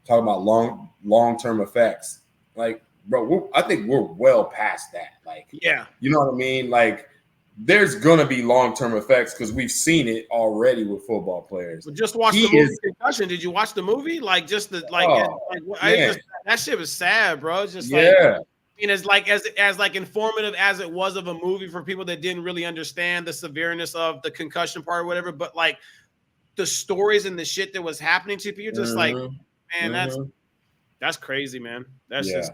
about long-term effects. Like, bro, I think we're well past that. Like, you know what I mean? Like, there's gonna be long-term effects because we've seen it already with football players. Well, just watch the movie Concussion. Did you watch the movie? Like, just the that shit was sad, bro. It's just I mean, as like informative as it was of a movie for people that didn't really understand the severeness of the concussion part or whatever, but like the stories and the shit that was happening to people, you're just like, man, that's crazy, man. That's I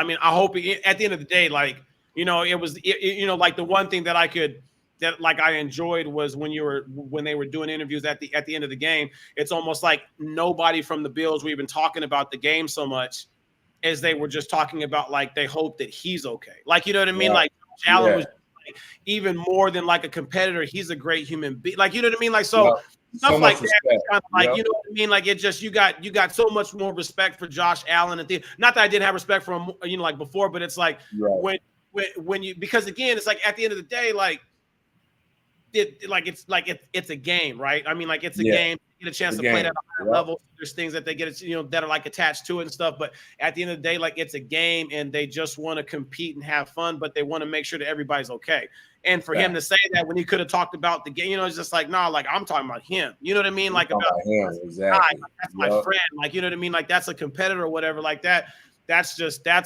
mean, I hope at the end of the day, like, you know, it was, you know, like the one thing that I could that like I enjoyed was when they were doing interviews at the end of the game. It's almost like nobody from the Bills were even talking about the game so much as they were just talking about like they hope that he's okay. Like, you know what I mean? Like Allen was like, even more than like a competitor. He's a great human being. Like, you know what I mean? Like, so stuff so like that, kind of like, you know what I mean? Like, it just, you got so much more respect for Josh Allen. Not that I didn't have respect for him, you know, like before, but it's like when you, because again, it's like at the end of the day, like, it's a game, right? I mean, like it's a game. You get a chance to play it at a higher level. There's things that they get, you know, that are like attached to it and stuff. But at the end of the day, like it's a game, and they just want to compete and have fun, but they want to make sure that everybody's okay. And for him to say that when he could have talked about the game, you know, it's just like, nah, like I'm talking about him. You know what I mean? Like about him, exactly. That's my friend. Like, you know what I mean? Like that's a competitor or whatever. Like that. That's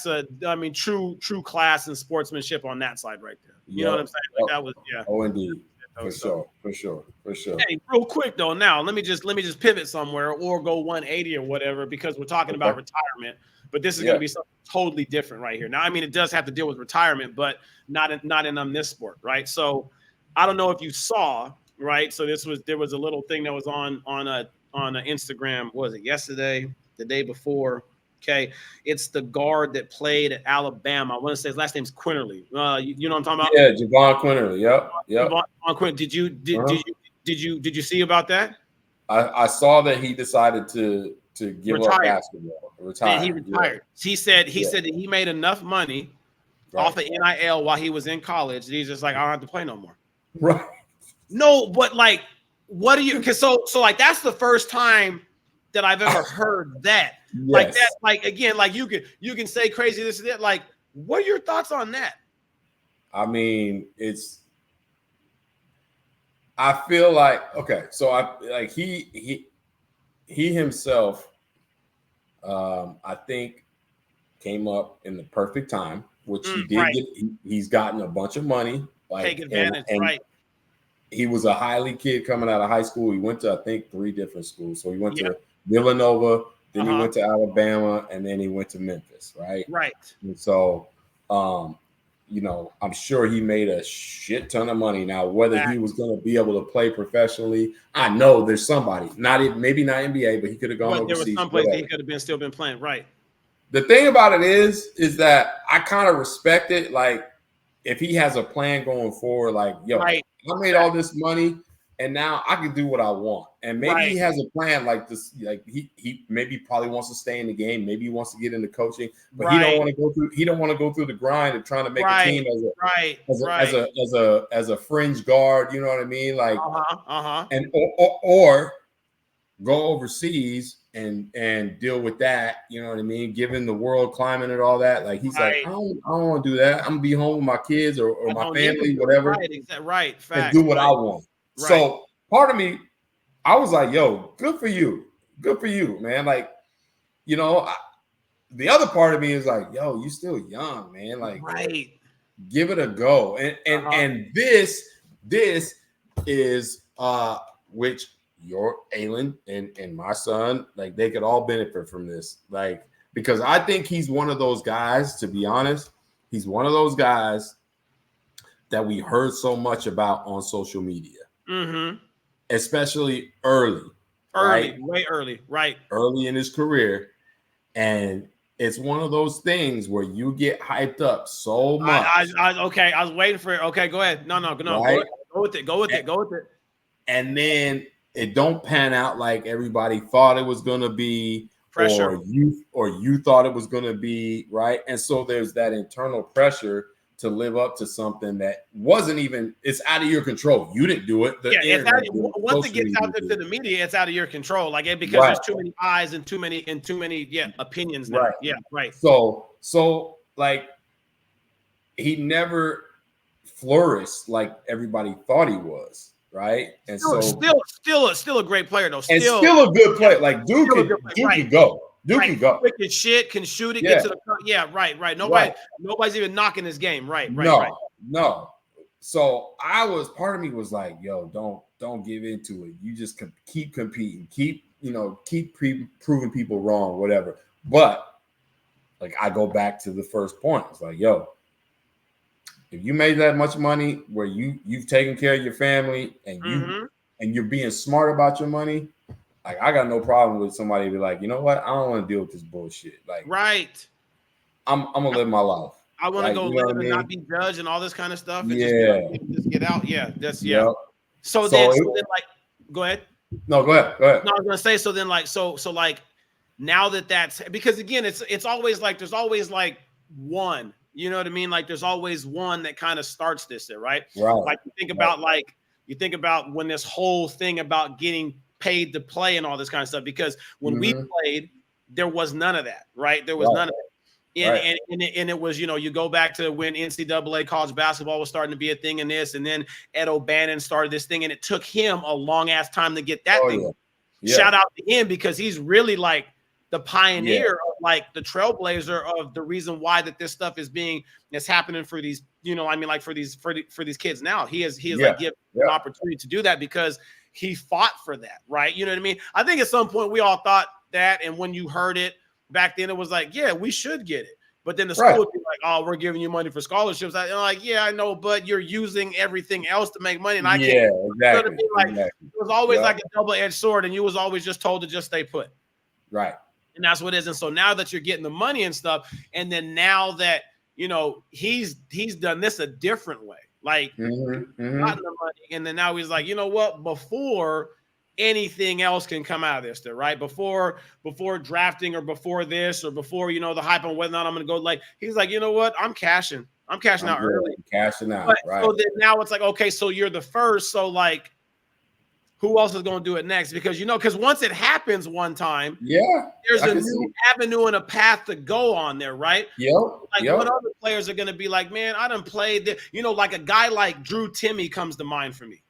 a, I mean, true class and sportsmanship on that side right there. You know what I'm saying? Like that was, Oh, indeed. For sure. Hey, real quick though, now let me just pivot somewhere or go 180 or whatever, because we're talking about retirement, but this is going to be something totally different right here. Now, I mean, it does have to deal with retirement, but not in this sport, right? So, I don't know if you saw, right? So there was a little thing that was on Instagram. What was it yesterday? The day before? Okay, it's the guard that played at Alabama. I want to say his last name's Quinterly. You know what I'm talking about? Yeah, Javon Quinterly. Yep. Javon Quinterly. Did you see about that? I saw that he decided to give up basketball, retire. And he retired. Yeah. He said that he made enough money off of NIL while he was in college. He's just like, I don't have to play no more. Right. No, but like, what do you? Because so like that's the first time that I've ever heard that. Yes. Like that, like again, like you can say crazy this and that. Like, what are your thoughts on that? I mean, I feel like he himself, I think, came up in the perfect time, which he did get. He's gotten a bunch of money, like take advantage, and right? He was a highly kid coming out of high school. He went to, I think, 3 different schools. So he went to Villanova, then he went to Alabama, and then he went to Memphis, right? Right. And so, you know, I'm sure he made a shit ton of money. Now, whether he was going to be able to play professionally, I know there's somebody, maybe not NBA, but he could have gone overseas. There was some place that he could have still been playing, right? The thing about it is that I kind of respect it. Like, if he has a plan going forward, like, yo, I made all this money, and now I can do what I want. And maybe he has a plan like this. Like he maybe probably wants to stay in the game. Maybe he wants to get into coaching, but he don't want to go through. He don't want to go through the grind of trying to make a team as a fringe guard. You know what I mean? Like, and or go overseas and deal with that. You know what I mean? Given the world climate and all that, like he's like, I don't want to do that. I'm gonna be home with my kids or my family, whatever. Right. And do what I want. Right. So part of me, I was like, yo, good for you, man. Like, you know, the other part of me is like, yo, you still young, man. Like, give it a go. And this is which your Aylin and my son, like, they could all benefit from this. Like, because I think he's one of those guys, to be honest, he's one of those guys that we heard so much about on social media. Especially early, way early, early in his career. And it's one of those things where you get hyped up so much. I was waiting for it. Okay, go ahead. No, right? Go with it. And then it don't pan out like everybody thought it was gonna be, pressure, or you thought it was gonna be, right? And so there's that internal pressure to live up to something that wasn't even, it's out of your control. You didn't do it. Once it gets out there to the media, it's out of your control. Like, because there's too many eyes and too many opinions now. Right. Yeah, right. So like, he never flourished like everybody thought he was, right? And still a great player though. Still a good player. Like Duke can go. Duke can go. Quick as shit, can shoot it, get to the right. Nobody's even knocking his game. Right. No. So part of me was like, yo, don't give into it. You just keep competing, keep proving people wrong, whatever. But like, I go back to the first point. It's like, yo, if you made that much money where you've taken care of your family and you're being smart about your money, like I got no problem with somebody be like, you know what, I don't want to deal with this bullshit. Like, right. I'm gonna live my life. I want to like, go you know live and I mean? not be judged and all this kind of stuff, and Yeah. just get out. Yeah, that's Yep. So then like, go ahead. No, go ahead. Go ahead. No, I was gonna say, so then like, so like, now that's because again, it's always like there's always like one, you know what I mean? Like there's always one that kind of starts this there, right? Right. Like you think about when this whole thing about getting paid to play and all this kind of stuff, because when we played, there was none of that, right? There was none of that. And it was, you know, you go back to when NCAA college basketball was starting to be a thing in this, and then Ed O'Bannon started this thing, and it took him a long ass time to get that thing. Yeah. Shout out to him, because he's really like the pioneer of like the trailblazer of the reason why that this stuff is happening for these, you know, I mean, like for these kids now. He is like given an opportunity to do that because he fought for that, right? You know what I mean? I think at some point we all thought that, and when you heard it back then, it was like, yeah, we should get it. But then the school would be like, oh, we're giving you money for scholarships. I'm like, yeah, I know, but you're using everything else to make money. And I can't. Exactly. You know what I mean? Like, it was always like a double-edged sword, and you was always just told to just stay put. Right. And that's what it is. And so now that you're getting the money and stuff, and then now that, you know, he's done this a different way. Like, gotten the money, and then now he's like, you know what? Before anything else can come out of this, there, right? Before drafting or before this or before, you know, the hype on whether or not I'm going to go, like, he's like, you know what? I'm cashing out early. Cashing out, but, right. So then now it's like, okay, so you're the first. So like, who else is going to do it next? Because, you know, because once it happens one time, there's a new avenue and a path to go on there, right? What other players are going to be like, man, I done played, you know, like a guy like Drew Timme comes to mind for me.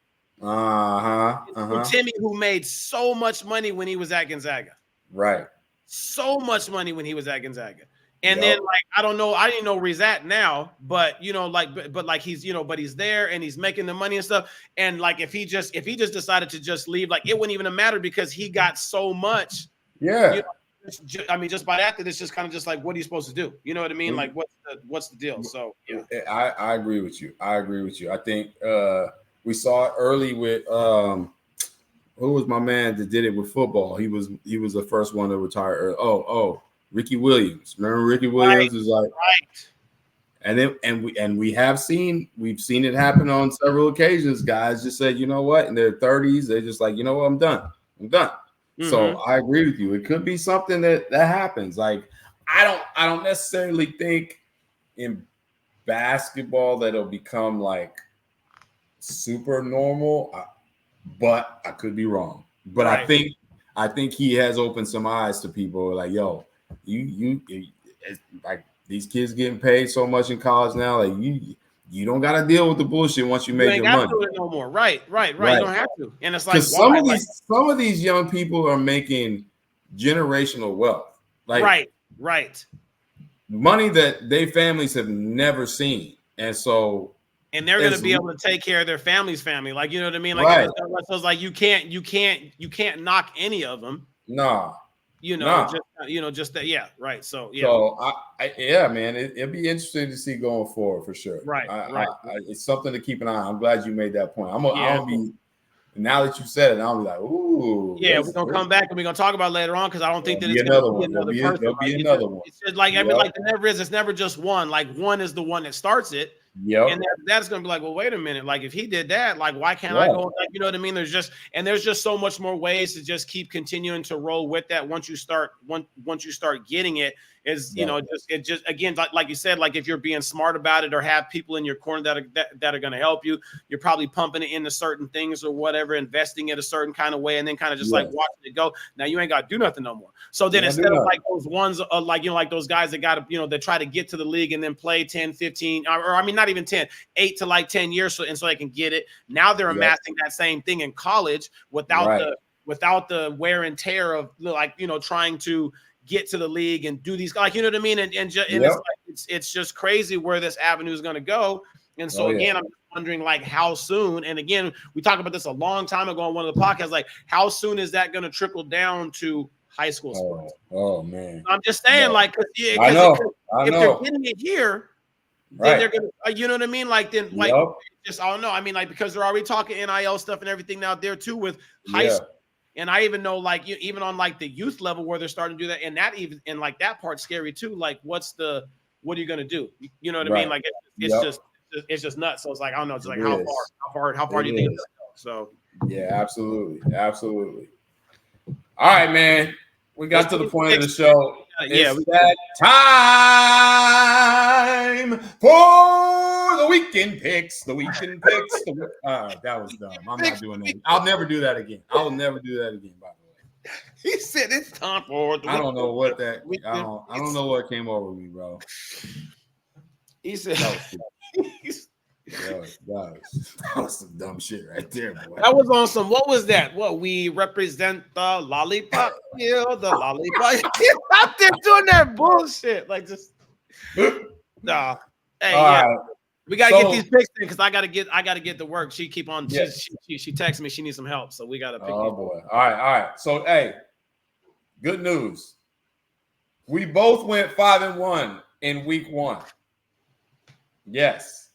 Timme, who made so much money when he was at Gonzaga. Right. So much money when he was at Gonzaga. And then, like, I don't know, I didn't know where he's at now, but, you know, like, but like he's, you know, but he's there and he's making the money and stuff. And like, if he just decided to just leave, like, it wouldn't even matter because he got so much. Yeah. You know, I mean, just by that, it's just kind of just like, what are you supposed to do? You know what I mean? Like, what's the deal? So, yeah. I agree with you. I think, we saw it early with who was my man that did it with football? He was the first one to retire early. Oh, Ricky Williams. Remember Ricky Williams is like and then we've seen it happen on several occasions. Guys just said, you know what, in their 30s, they're just like, you know what, I'm done. So I agree with you. It could be something that happens. Like, I don't necessarily think in basketball that it'll become like super normal, but I could be wrong. But I think he has opened some eyes to people like, yo, you like these kids getting paid so much in college now, like you don't got to deal with the bullshit once you make your money. No more. Right. You don't have to. And it's like, some of these young people are making generational wealth, like right, money that their families have never seen, and so. And they're going to be able to take care of their family's family. Like, you know what I mean? Like, so it's like, you can't knock any of them. No. Just that. Yeah. Right. So, yeah. So man, it'll be interesting to see going forward for sure. Right. It's something to keep an eye on. I'm glad you made that point. I'll be, now that you said it, I'll be like, ooh. Yeah, we're going to come back and we're going to talk about it later on, because I don't think that it's going to be another person. There'll be another one. It's just like, it's never just one. Like, one is the one that starts it. Yeah, and that's gonna be like, well, wait a minute, like if he did that, like why can't I go? Like, you know what I mean? There's just so much more ways to just keep continuing to roll with that. Once you start getting it, is you know, just again, like you said, like if you're being smart about it or have people in your corner that are going to help you, you're probably pumping it into certain things or whatever, investing it a certain kind of way, and then kind of just like watching it go. Now you ain't got to do nothing no more. So then instead of like those ones, like, you know, like those guys that got to, you know, that try to get to the league and then play 10, 15, or I mean, not even 10, 8 to like 10 years. So they can get it. Now they're amassing that same thing in college without the wear and tear of, like, you know, trying to get to the league and do these, like, you know what I mean? And it's like, it's just crazy where this avenue is going to go. And so again, I'm wondering like how soon, and again, we talked about this a long time ago on one of the podcasts, like how soon is that going to trickle down to high school sports? Oh man. I'm just saying, like, I know. If they're getting it here, then they're gonna, you know what I mean? Like then, like Yep. just I don't know. I mean, like because they're already talking NIL stuff and everything out there too with high Yeah. school. And I even know, like, even on like the youth level where they're starting to do that, and that even and like that part's scary too. Like, what are you gonna do? You know what I mean? Like, it's just nuts. So it's like I don't know. It's like how far do you think it's gonna go? So yeah, absolutely. All right, man. We got to the point of the show. It's that time for the weekend picks. That was dumb. I'm not doing that. I'll never do that again. I will never do that again. By the way, he said it's time for. I don't know what that. I don't know what came over me, bro. He said. That was some dumb shit right there, boy. That was on some. What was that? What we represent the lollipop hill, the lollipop. Out there doing that bullshit, like just nah. Hey, right. we gotta get these picks in because I gotta get to work. She keep on. Yes. She texts me. She needs some help, so we gotta pick. Oh boy! All right. So hey, good news. We both went 5-1 in week 1. Yes,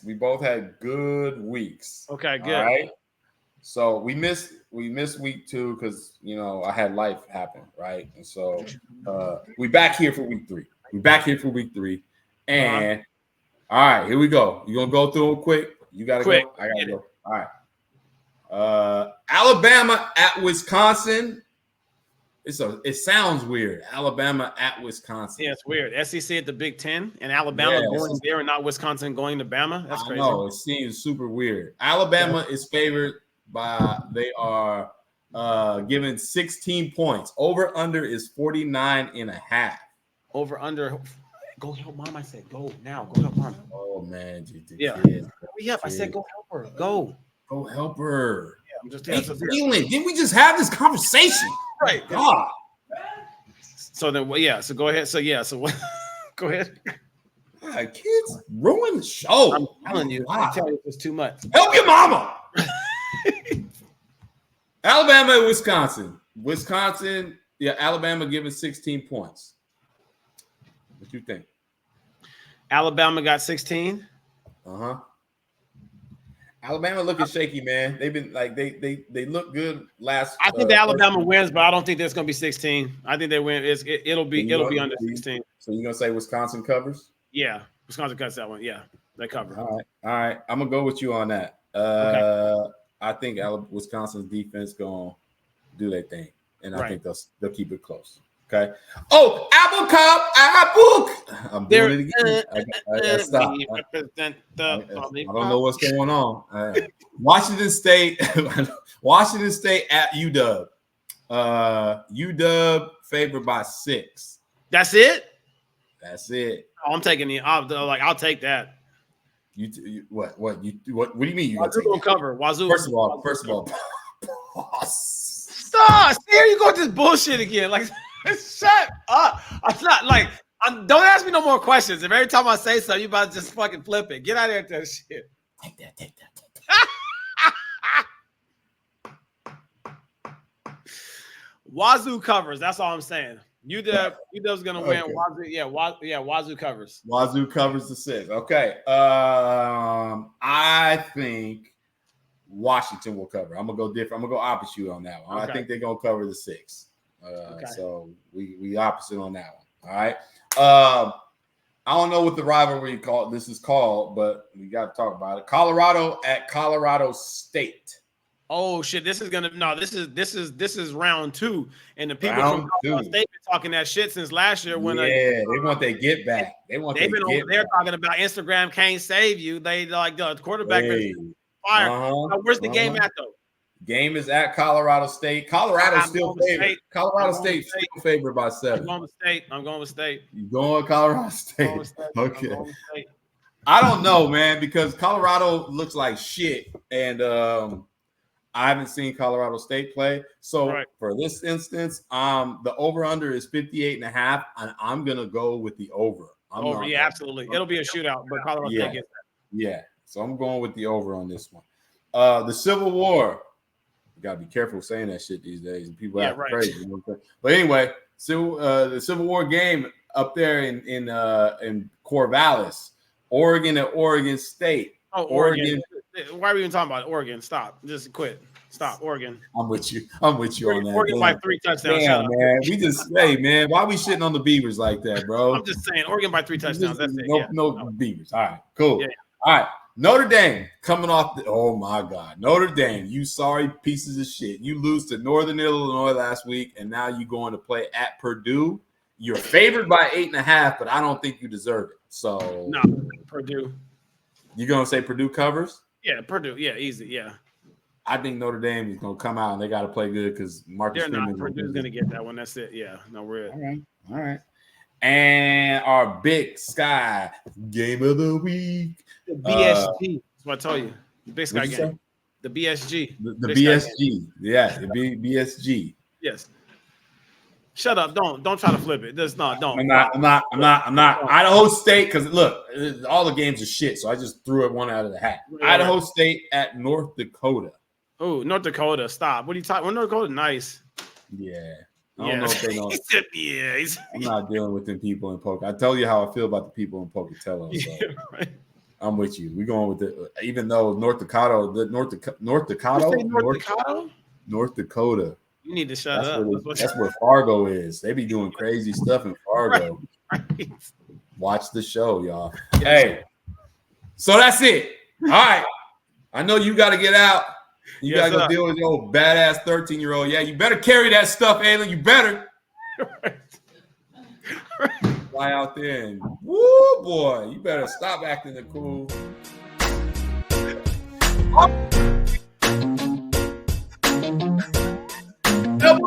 we both had good weeks. Okay, good. All right. So we missed week 2 because I had life happen, right? And so we back here for week 3. And all right, here we go. You gonna go through them quick? You gotta go. I gotta go. All right. Alabama at Wisconsin. It sounds weird. Alabama at Wisconsin. Yeah, it's weird. SEC at the Big Ten and Alabama going there and not Wisconsin going to Bama. That's crazy. No, it seems super weird. Alabama is favored they are given 16 points. Over under is 49.5. Over under. Go help mom. I said go now. Go help mom. Oh man, hurry up. I said go help her. Go help her. Yeah, I'm just didn't we just have this conversation? Right. God. So then, so go ahead. So what? Go ahead. Kids ruin the show. I'm telling you. I'm telling you, it's too much. Help your mama. Alabama and Wisconsin. Alabama given 16 points. What you think? Alabama got 16. Uh-huh. Alabama looking shaky, man. They've been like they look good last. I think Alabama wins, but I don't think there's gonna be 16. I think they win. It'll be under 16. So you're gonna say Wisconsin covers? Yeah, Wisconsin cuts that one. Yeah, they cover. All right. I'm gonna go with you on that. Okay. I think Wisconsin's defense gonna do their thing, and I think they'll keep it close. Okay. Oh, apple. I'm doing it again. I stop. I don't know what's going on. Washington State at UW. UW favored by 6. That's it. Oh, I'm taking the. I'll take that. What do you mean? Wazoo will cover. Wazoo. First of all. Stop. Here you go with this bullshit again. Like. Shut up. I'm not like don't ask me no more questions. If every time I say something, you about to just fucking flip it. Get out of here with that shit. Take that. Wazoo covers. That's all I'm saying. UW's gonna win. Wazoo, Wazoo covers. Wazoo covers the 6. Okay. I think Washington will cover. I'm gonna go different. I'm gonna go opposite you on that one. Okay. I think they're gonna cover the 6. So we opposite on that one. All right. I don't know what the rivalry this is called, but we got to talk about it. Colorado at Colorado State. Oh shit! This is round 2, and the people from Colorado State been talking that shit since last year. When they want their get back. They've been over there talking about Instagram can't save you. They like the quarterback been fired. Where's the game at though? Game is at Colorado State. Colorado's still favored. Colorado State's still favored by 7. I'm going with State. You going with Colorado State? Okay. I don't know, man, because Colorado looks like shit, and I haven't seen Colorado State play. So for this instance, the over/under is 58.5, and I'm gonna go with the over. Absolutely. It'll be a shootout, but Colorado State gets that. Yeah. So I'm going with the over on this one. The Civil War. You gotta be careful saying that shit these days, and people act crazy. But anyway, the Civil War game. up there in Corvallis, Oregon at Oregon State. Oh, Oregon. Why are we even talking about Oregon? Stop. Just quit. Stop, Oregon. I'm with you on that. Oregon by 3 touchdowns. Damn, man. We just hey man, why we shitting on the Beavers like that, bro? I'm just saying, Oregon by 3 touchdowns. That's it. No Beavers. All right, cool. Yeah. All right. Notre Dame coming off oh my God. Notre Dame, you sorry pieces of shit. You lose to Northern Illinois last week, and now you going to play at Purdue. You're favored by 8.5, but I don't think you deserve it. So no, Purdue. You gonna say Purdue covers? Yeah, Purdue. Yeah, easy. Yeah. I think Notre Dame is gonna come out and they got to play good because Marcus Freeman. Purdue's gonna get that one. That's it. Yeah. No, we're all right. And our Big Sky game of the week. The BSG. That's what I tell you. The Big Sky game. The BSG. The BSG. Yeah, the BSG. Yes. Shut up. Don't try to flip it. Don't. I'm not. Idaho State, because look, all the games are shit, so I just threw it one out of the hat. Right. Idaho State at North Dakota. Oh, North Dakota. Stop. What are you talking? Well, North Dakota, nice. Yeah. I don't know if they know. Yeah. I'm not dealing with them people in Poca. I tell you how I feel about the people in Pocatello. So right. I'm with you. We're going with it. Even though North Dakota. You need to shut up. That's where Fargo is. They be doing crazy stuff in Fargo. Right. Watch the show, y'all. Hey, so that's it. All right. I know you got to get out. You got to go deal with your old badass 13-year-old. Yeah, you better carry that stuff, Aiden. You better. Fly out there and, woo, boy, you better stop acting the cool.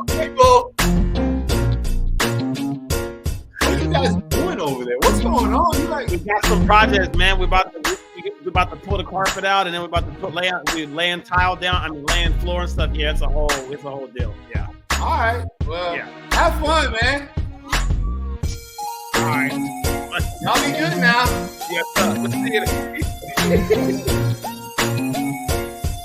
People, what are you guys doing over there? What's going on? We got some projects, man. We're about to pull the carpet out, and then we're about to laying tile down. I mean, laying floor and stuff. Yeah, it's a whole deal. Yeah. All right. Well, have fun, man. All right. Y'all be good now. Yes, sir. Let's see it.